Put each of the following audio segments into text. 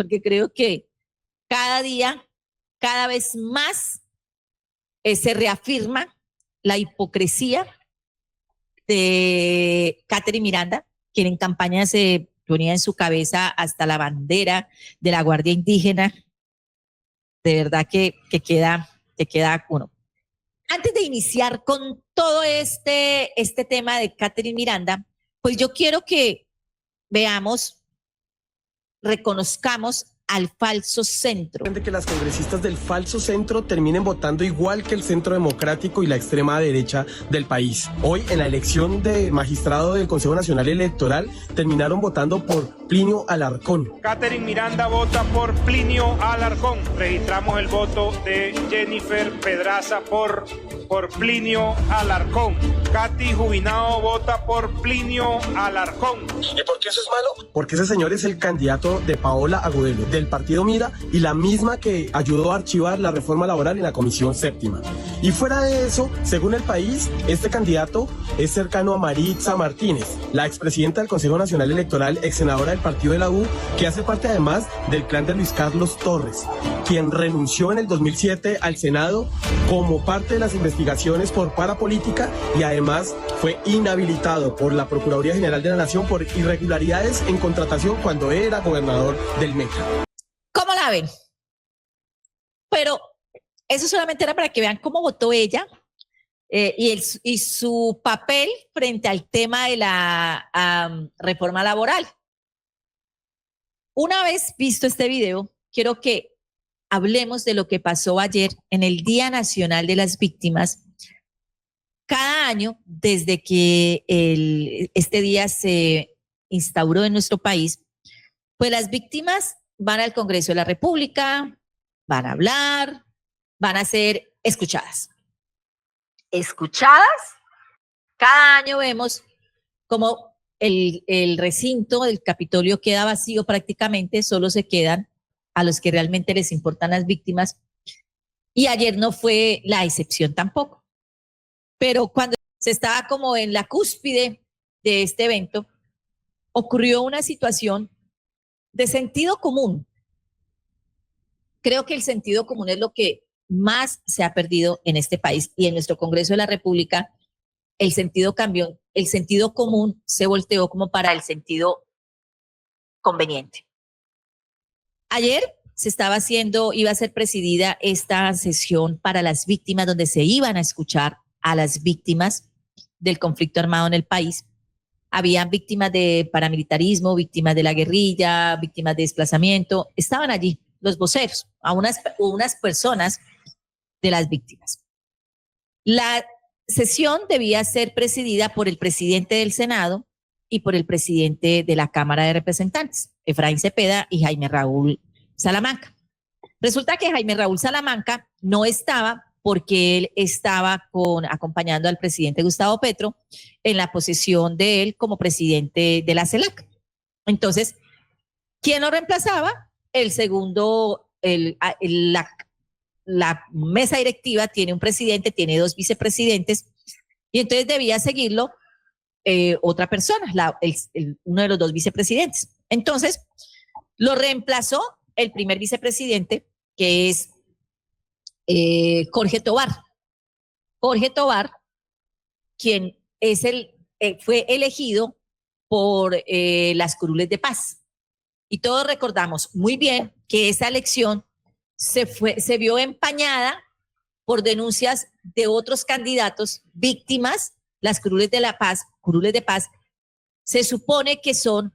porque creo que cada día, cada vez más se reafirma la hipocresía de Catherine Miranda, quien en campaña se ponía en su cabeza hasta la bandera de la Guardia Indígena. De verdad que queda uno. Antes de iniciar con todo este tema de Catherine Miranda, pues yo quiero que veamos, reconozcamos al falso centro. Que las congresistas del falso centro terminen votando igual que el centro democrático y la extrema derecha del país. Hoy, en la elección de magistrado del Consejo Nacional Electoral, terminaron votando por Plinio Alarcón. Catherine Miranda vota por Plinio Alarcón. Registramos el voto de Jennifer Pedraza por Plinio Alarcón. Katy Jubinao vota por Plinio Alarcón. ¿Y por qué eso es malo? Porque ese señor es el candidato de Paola Agudelo, del partido Mira, y la misma que ayudó a archivar la reforma laboral en la Comisión Séptima. Y fuera de eso, según El País, este candidato es cercano a Maritza Martínez, la expresidenta del Consejo Nacional Electoral, ex senadora del partido de la U, que hace parte además del clan de Luis Carlos Torres, quien renunció en el 2007 al Senado como parte de las investigaciones por parapolítica y además fue inhabilitado por la Procuraduría General de la Nación por irregularidades en contratación cuando era gobernador del Meta. ¿Cómo la ven? Pero eso solamente era para que vean cómo votó ella y su papel frente al tema de la reforma laboral. Una vez visto este video, quiero que hablemos de lo que pasó ayer en el Día Nacional de las Víctimas. Cada año, desde que este día se instauró en nuestro país, pues las víctimas van al Congreso de la República, van a hablar, van a ser escuchadas. ¿Escuchadas? Cada año vemos como el recinto del Capitolio queda vacío prácticamente, solo se quedan a los que realmente les importan las víctimas. Y ayer no fue la excepción tampoco. Pero cuando se estaba como en la cúspide de este evento, ocurrió una situación de sentido común. Creo que el sentido común es lo que más se ha perdido en este país y en nuestro Congreso de la República. El sentido cambió, el sentido común se volteó como para el sentido conveniente. Ayer iba a ser presidida esta sesión para las víctimas, donde se iban a escuchar a las víctimas del conflicto armado en el país. Habían víctimas de paramilitarismo, víctimas de la guerrilla, víctimas de desplazamiento. Estaban allí los voceros, unas personas de las víctimas. La sesión debía ser presidida por el presidente del Senado y por el presidente de la Cámara de Representantes, Efraín Cepeda y Jaime Raúl Salamanca. Resulta que Jaime Raúl Salamanca no estaba porque él estaba acompañando al presidente Gustavo Petro en la posesión de él como presidente de la CELAC. Entonces, ¿quién lo reemplazaba? El segundo, la mesa directiva tiene un presidente, tiene dos vicepresidentes, y entonces debía seguirlo otra persona, uno de los dos vicepresidentes. Entonces, lo reemplazó el primer vicepresidente, que es Jorge Tobar. Jorge Tobar, quien fue elegido por las curules de paz. Y todos recordamos muy bien que esa elección se vio empañada por denuncias de otros candidatos víctimas. Las curules de paz, se supone que son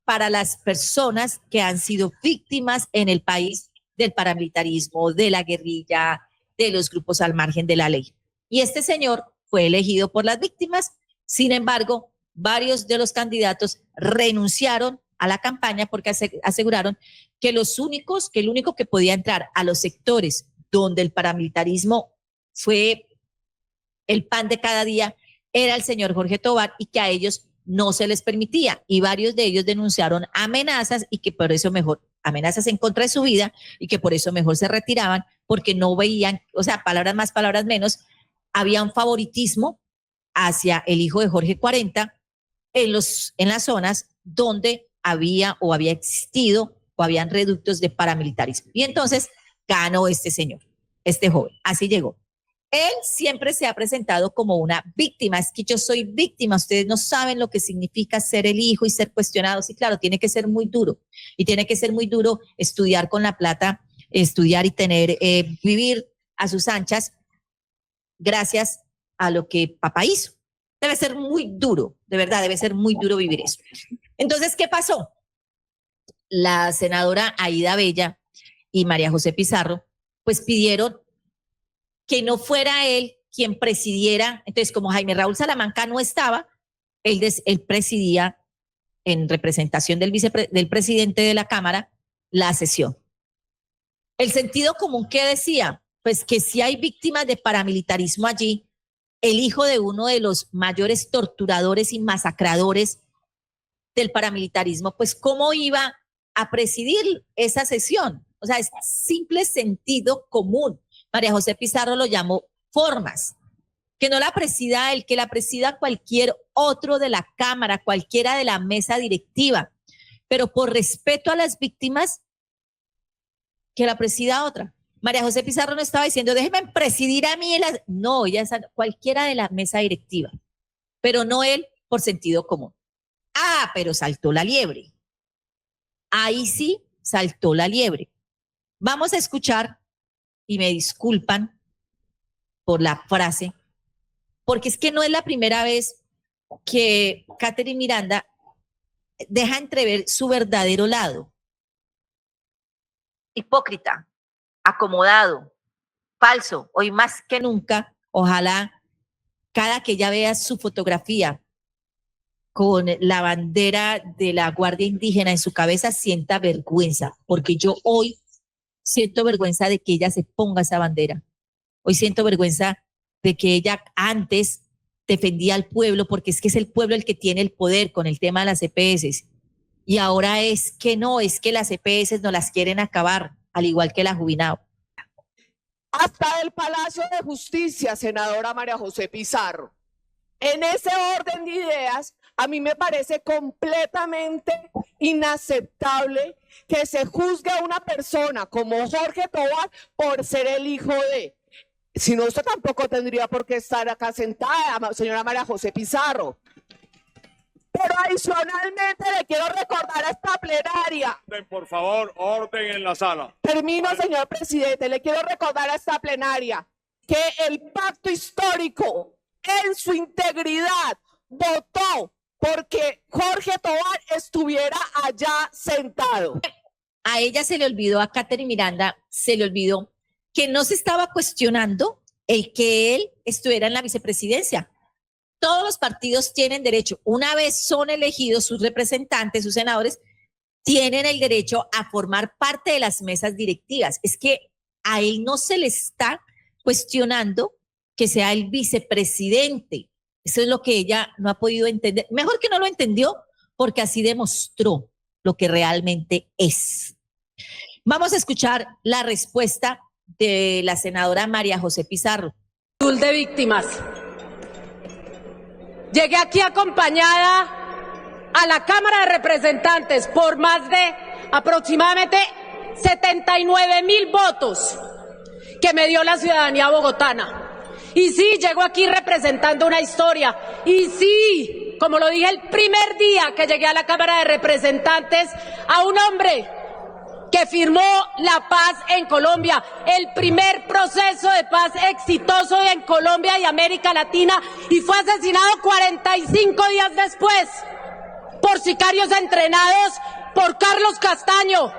para las personas que han sido víctimas en el país del paramilitarismo, de la guerrilla, de los grupos al margen de la ley. Y este señor fue elegido por las víctimas. Sin embargo, varios de los candidatos renunciaron a la campaña porque aseguraron que el único que podía entrar a los sectores donde el paramilitarismo fue el pan de cada día era el señor Jorge Tobar, y que a ellos no se les permitía, y varios de ellos denunciaron amenazas y que por eso amenazas en contra de su vida, y que por eso mejor se retiraban porque no veían, o sea, palabras más, palabras menos, había un favoritismo hacia el hijo de Jorge 40 en las zonas donde había existido o habían reductos de paramilitarismo. Y entonces ganó este señor, este joven, así llegó. Él siempre se ha presentado como una víctima, es que yo soy víctima, ustedes no saben lo que significa ser el hijo y ser cuestionado. Sí, claro, tiene que ser muy duro, y tiene que ser muy duro estudiar con la plata, estudiar y tener, vivir a sus anchas gracias a lo que papá hizo. Debe ser muy duro, de verdad, debe ser muy duro vivir eso. Entonces, ¿qué pasó? La senadora Aída Bella y María José Pizarro, pues pidieron que no fuera él quien presidiera. Entonces, como Jaime Raúl Salamanca no estaba, él presidía en representación del presidente de la Cámara la sesión. El sentido común que decía, pues que si hay víctimas de paramilitarismo allí, el hijo de uno de los mayores torturadores y masacradores del paramilitarismo, pues cómo iba a presidir esa sesión. O sea, es simple sentido común. María José Pizarro lo llamó formas. Que no la presida él, que la presida cualquier otro de la Cámara, cualquiera de la mesa directiva. Pero por respeto a las víctimas, que la presida otra. María José Pizarro no estaba diciendo, déjeme presidir a mí. No, ella es cualquiera de la mesa directiva. Pero no él por sentido común. Ah, pero saltó la liebre. Ahí sí saltó la liebre. Vamos a escuchar, y me disculpan por la frase, porque es que no es la primera vez que Catherine Miranda deja entrever su verdadero lado. Hipócrita, acomodado, falso. Hoy más que nunca, ojalá cada que ella vea su fotografía con la bandera de la Guardia Indígena en su cabeza, sienta vergüenza, porque yo hoy siento vergüenza de que ella se ponga esa bandera. Hoy siento vergüenza de que ella antes defendía al pueblo, porque es que es el pueblo el que tiene el poder con el tema de las EPS. Y ahora es que no, es que las EPS no las quieren acabar, al igual que la Jubilado. Hasta el Palacio de Justicia, senadora María José Pizarro. En ese orden de ideas, a mí me parece completamente inaceptable que se juzgue a una persona como Jorge Tovar por ser el hijo de. Si no, usted tampoco tendría por qué estar acá sentada, señora María José Pizarro. Pero adicionalmente le quiero recordar a esta plenaria. Por favor, orden en la sala. Termino, señor presidente. Le quiero recordar a esta plenaria que el pacto histórico en su integridad votó porque Jorge Tovar estuviera allá sentado. A ella se le olvidó, a Catherine Miranda se le olvidó que no se estaba cuestionando el que él estuviera en la vicepresidencia. Todos los partidos tienen derecho, una vez son elegidos sus representantes, sus senadores, tienen el derecho a formar parte de las mesas directivas. Es que a él no se le está cuestionando que sea el vicepresidente. Eso es lo que ella no ha podido entender. Mejor que no lo entendió, porque así demostró lo que realmente es. Vamos a escuchar la respuesta de la senadora María José Pizarro. De víctimas. Llegué aquí acompañada a la Cámara de Representantes por más de aproximadamente 79,000 votos que me dio la ciudadanía bogotana. Y sí, llego aquí representando una historia. Y sí, como lo dije el primer día que llegué a la Cámara de Representantes, a un hombre que firmó la paz en Colombia, el primer proceso de paz exitoso en Colombia y América Latina, y fue asesinado 45 días después por sicarios entrenados por Carlos Castaño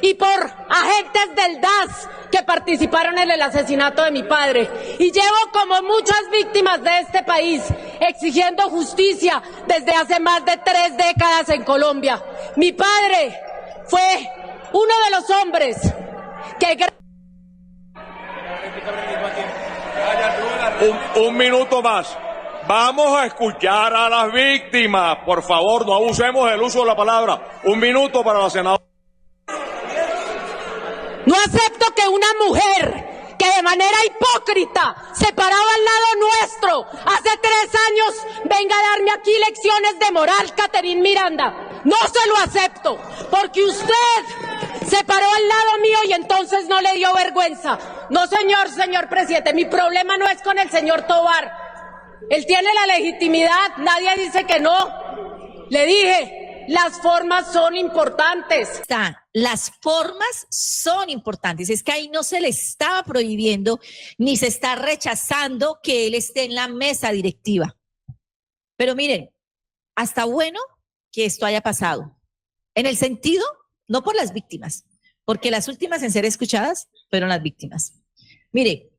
y por agentes del DAS que participaron en el asesinato de mi padre. Y llevo, como muchas víctimas de este país, exigiendo justicia desde hace más de 3 décadas en Colombia. Mi padre fue uno de los hombres que... Un minuto más. Vamos a escuchar a las víctimas. Por favor, no abusemos del uso de la palabra. 1 minuto para la senadora. No acepto que una mujer que de manera hipócrita se paraba al lado nuestro hace 3 años venga a darme aquí lecciones de moral, Catherine Miranda. No se lo acepto, porque usted al lado mío y entonces no le dio vergüenza. No, señor presidente, mi problema no es con el señor Tovar. Él tiene la legitimidad, nadie dice que no. Le dije, las formas son importantes. Las formas son importantes. Es que ahí no se le estaba prohibiendo ni se está rechazando que él esté en la mesa directiva. Pero miren, hasta bueno que esto haya pasado. En el sentido, no por las víctimas, porque las últimas en ser escuchadas fueron las víctimas. Mire,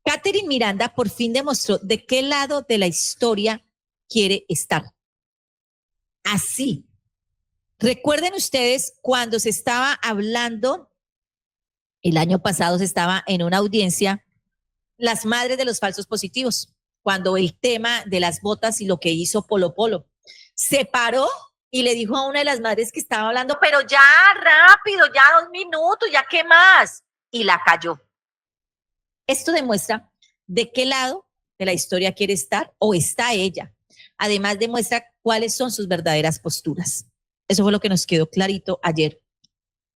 Catherine Miranda por fin demostró de qué lado de la historia quiere estar. Así. Recuerden ustedes cuando se estaba hablando, el año pasado se estaba en una audiencia, las madres de los falsos positivos, cuando el tema de las botas y lo que hizo Polo Polo, se paró y le dijo a una de las madres que estaba hablando, pero ya rápido, ya 2 minutos, ya qué más, y la cayó. Esto demuestra de qué lado de la historia quiere estar o está ella. Además demuestra cuáles son sus verdaderas posturas. Eso fue lo que nos quedó clarito ayer.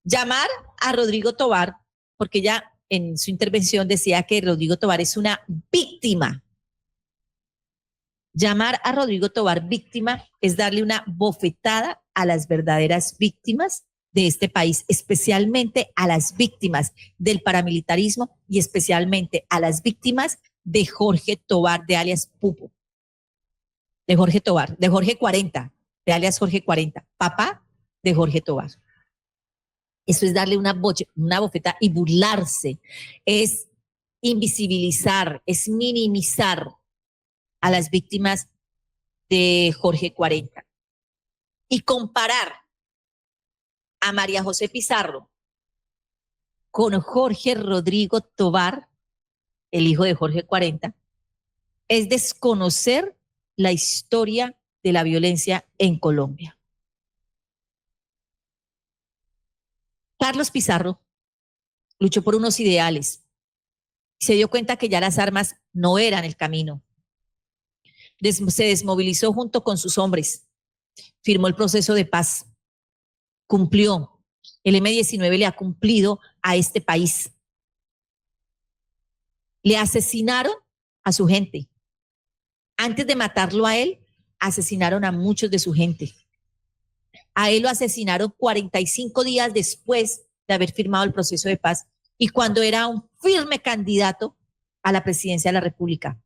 Llamar a Rodrigo Tovar, porque ella en su intervención decía que Rodrigo Tovar es una víctima. Llamar a Rodrigo Tovar víctima es darle una bofetada a las verdaderas víctimas de este país, especialmente a las víctimas del paramilitarismo y especialmente a las víctimas de Jorge Tovar, de alias Pupo, de Jorge Tovar, de Jorge 40, de alias Jorge 40, papá de Jorge Tovar. Eso es darle una bofetada y burlarse, es invisibilizar, es minimizar a las víctimas de Jorge 40 y comparar a María José Pizarro con Jorge Rodrigo Tovar, el hijo de Jorge 40, es desconocer la historia de la violencia en Colombia. Carlos Pizarro luchó por unos ideales y se dio cuenta que ya las armas no eran el camino. Se desmovilizó junto con sus hombres, firmó el proceso de paz, cumplió. El M-19 le ha cumplido a este país. Le asesinaron a su gente. Antes de matarlo a él, asesinaron a muchos de su gente. A él lo asesinaron 45 días después de haber firmado el proceso de paz y cuando era un firme candidato a la presidencia de la República.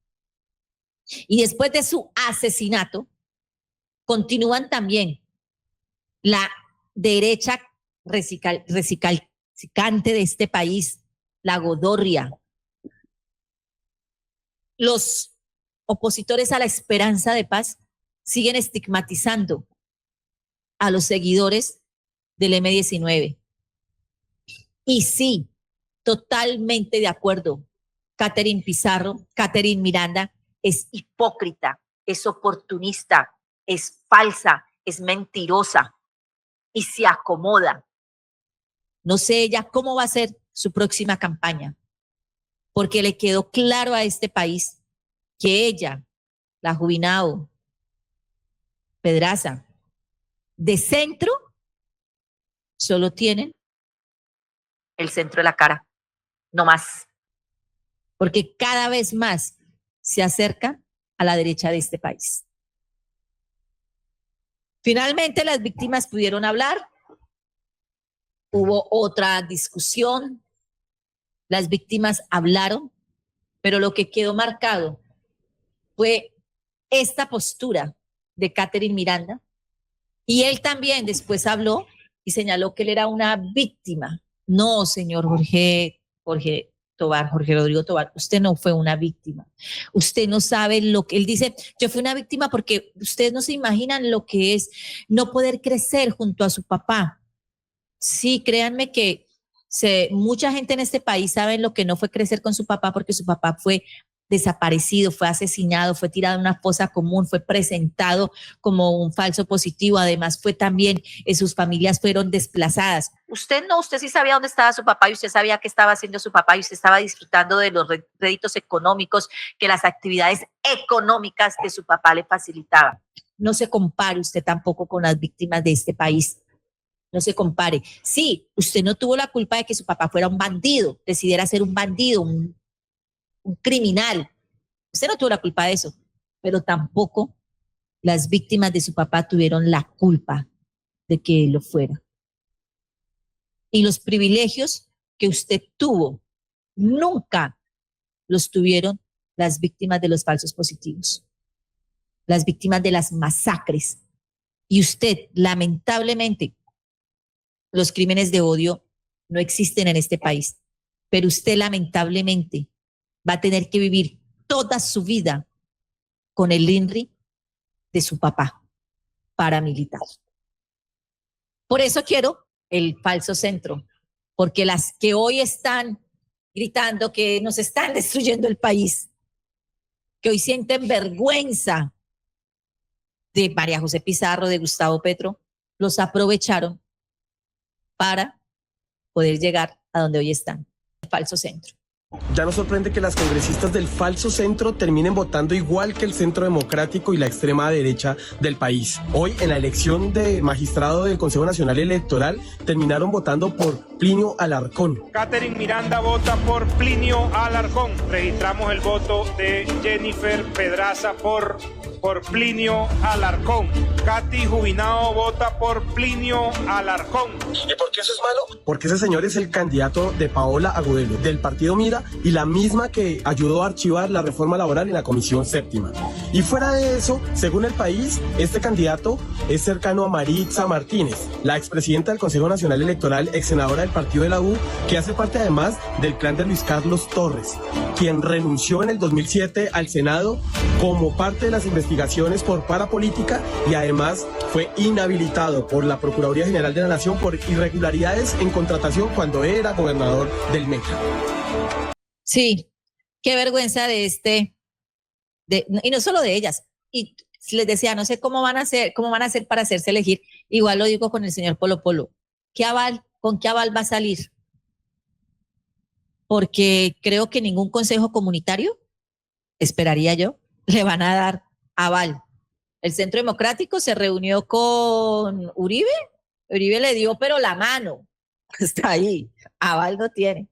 Y después de su asesinato, continúan también la derecha recalcitrante de este país, la Godorria, los opositores a la esperanza de paz siguen estigmatizando a los seguidores del M-19. Y sí, totalmente de acuerdo, Catherine Miranda es hipócrita, es oportunista, es falsa, es mentirosa y se acomoda. No sé ella cómo va a ser su próxima campaña, porque le quedó claro a este país que ella, la Jubinao, Pedraza, de centro, solo tienen el centro de la cara, no más. Porque cada vez más se acerca a la derecha de este país. Finalmente las víctimas pudieron hablar, hubo otra discusión, las víctimas hablaron, pero lo que quedó marcado fue esta postura de Catherine Miranda, y él también después habló y señaló que él era una víctima. No, señor Jorge Rodrigo Tovar, usted no fue una víctima. Usted no sabe lo que él dice. Yo fui una víctima porque ustedes no se imaginan lo que es no poder crecer junto a su papá. Sí, créanme que mucha gente en este país sabe lo que no fue crecer con su papá porque su papá fue desaparecido, fue asesinado, fue tirado en una fosa común, fue presentado como un falso positivo, además fue también, sus familias fueron desplazadas. Usted sí sabía dónde estaba su papá y usted sabía qué estaba haciendo su papá y usted estaba disfrutando de los réditos económicos que las actividades económicas de su papá le facilitaban. No se compare usted tampoco con las víctimas de este país. No se compare. Sí, usted no tuvo la culpa de que su papá fuera un bandido, decidiera ser un bandido, un criminal. Usted no tuvo la culpa de eso, pero tampoco las víctimas de su papá tuvieron la culpa de que él lo fuera. Y los privilegios que usted tuvo nunca los tuvieron las víctimas de los falsos positivos, las víctimas de las masacres. Y usted, lamentablemente, los crímenes de odio no existen en este país, pero usted lamentablemente va a tener que vivir toda su vida con el INRI de su papá paramilitar. Por eso quiero el falso centro, porque las que hoy están gritando que nos están destruyendo el país, que hoy sienten vergüenza de María José Pizarro, de Gustavo Petro, los aprovecharon para poder llegar a donde hoy están, el falso centro. Ya nos sorprende que las congresistas del falso centro terminen votando igual que el centro democrático y la extrema derecha del país. Hoy, en la elección de magistrado del Consejo Nacional Electoral, terminaron votando por Plinio Alarcón. Catherine Miranda vota por Plinio Alarcón. Registramos el voto de Jennifer Pedraza por Plinio Alarcón. Katy Jubinao vota por Plinio Alarcón. ¿Y por qué eso es malo? Porque ese señor es el candidato de Paola Agudelo, del partido Mira, y la misma que ayudó a archivar la reforma laboral en la Comisión Séptima. Y fuera de eso, según El País, este candidato es cercano a Maritza Martínez, la expresidenta del Consejo Nacional Electoral, ex senadora del partido de la U, que hace parte además del clan de Luis Carlos Torres, quien renunció en el 2007 al Senado como parte de las investigaciones por parapolítica y además fue inhabilitado por la Procuraduría General de la Nación por irregularidades en contratación cuando era gobernador del Meta. Sí, qué vergüenza y no solo de ellas. Y les decía, no sé cómo van a hacer para hacerse elegir. Igual lo digo con el señor Polo Polo. ¿Con qué aval va a salir? Porque creo que ningún consejo comunitario, esperaría yo, le van a dar aval. El Centro Democrático se reunió con Uribe le dio pero la mano. Está ahí, aval no tiene.